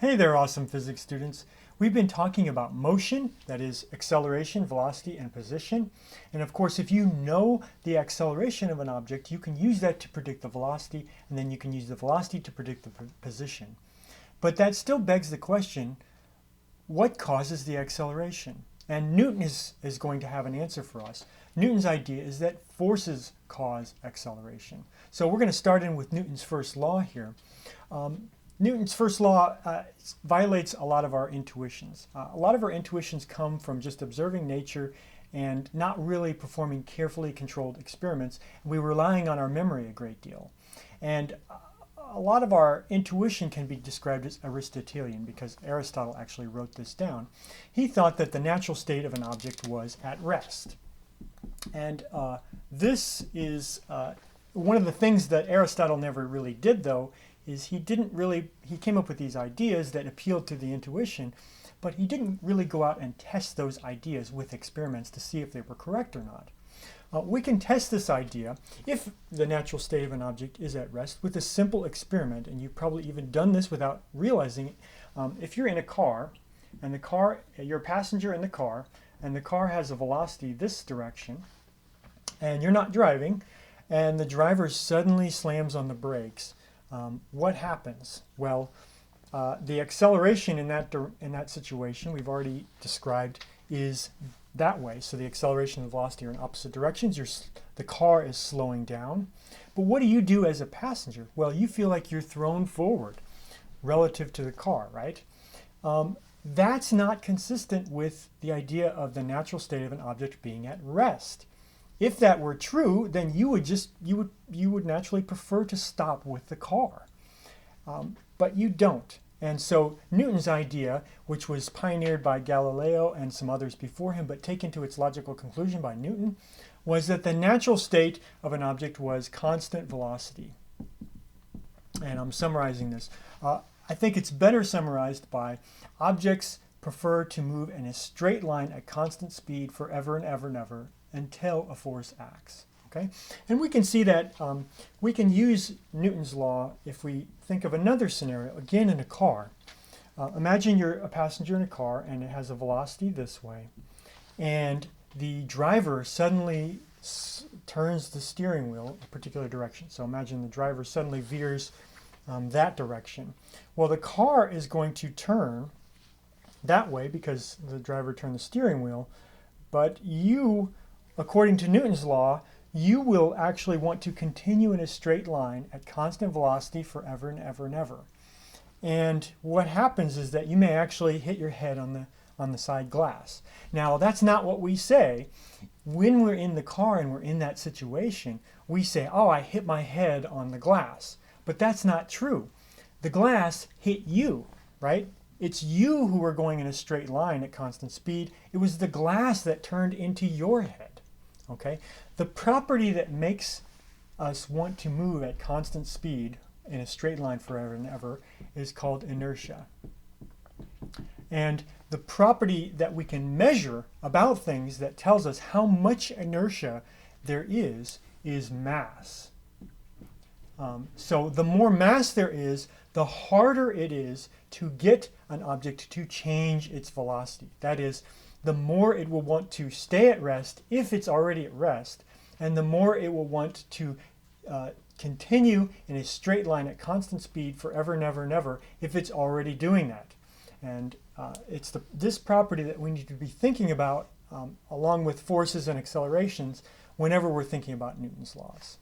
Hey there, awesome physics students. We've been talking about motion, that is acceleration, velocity, and position. And of course, if you know the acceleration of an object, you can use that to predict the velocity, and then you can use the velocity to predict the position. But that still begs the question, what causes the acceleration? And Newton is going to have an answer for us. Newton's idea is that forces cause acceleration. So we're going to start in with Newton's first law here. Newton's first law violates a lot of our intuitions. A lot of our intuitions come from just observing nature and not really performing carefully controlled experiments. We're relying on our memory a great deal. And a lot of our intuition can be described as Aristotelian because Aristotle actually wrote this down. He thought that the natural state of an object was at rest. And this is one of the things that Aristotle never really did, though, is he came up with these ideas that appealed to the intuition, but he didn't really go out and test those ideas with experiments to see if they were correct or not. We can test this idea, if the natural state of an object is at rest, with a simple experiment, and you've probably even done this without realizing it. If you're in a car, and you're a passenger in the car, and the car has a velocity this direction, and you're not driving, and the driver suddenly slams on the brakes, what happens? Well, the acceleration in that situation we've already described is that way. So the acceleration and velocity are in opposite directions. The car is slowing down. But what do you do as a passenger? Well, you feel like you're thrown forward relative to the car, right? That's not consistent with the idea of the natural state of an object being at rest. If that were true, then you would naturally prefer to stop with the car, but you don't. And so Newton's idea, which was pioneered by Galileo and some others before him, but taken to its logical conclusion by Newton, was that the natural state of an object was constant velocity. And I'm summarizing this. I think it's better summarized by objects prefer to move in a straight line at constant speed forever and ever and ever, until a force acts. Okay? And we can see that we can use Newton's law if we think of another scenario, again in a car. Imagine you're a passenger in a car and it has a velocity this way, and the driver suddenly turns the steering wheel a particular direction. So imagine the driver suddenly veers that direction. Well, the car is going to turn that way because the driver turned the steering wheel, but you, according to Newton's law, you will actually want to continue in a straight line at constant velocity forever and ever and ever. And what happens is that you may actually hit your head on the side glass. Now, that's not what we say. When we're in the car and we're in that situation, we say, oh, I hit my head on the glass. But that's not true. The glass hit you, right? It's you who were going in a straight line at constant speed. It was the glass that turned into your head. Okay? The property that makes us want to move at constant speed in a straight line forever and ever is called inertia. And the property that we can measure about things that tells us how much inertia there is mass. So the more mass there is, the harder it is to get an object to change its velocity. That is, the more it will want to stay at rest if it's already at rest, and the more it will want to continue in a straight line at constant speed forever and ever and ever if it's already doing that. And it's this property that we need to be thinking about along with forces and accelerations whenever we're thinking about Newton's laws.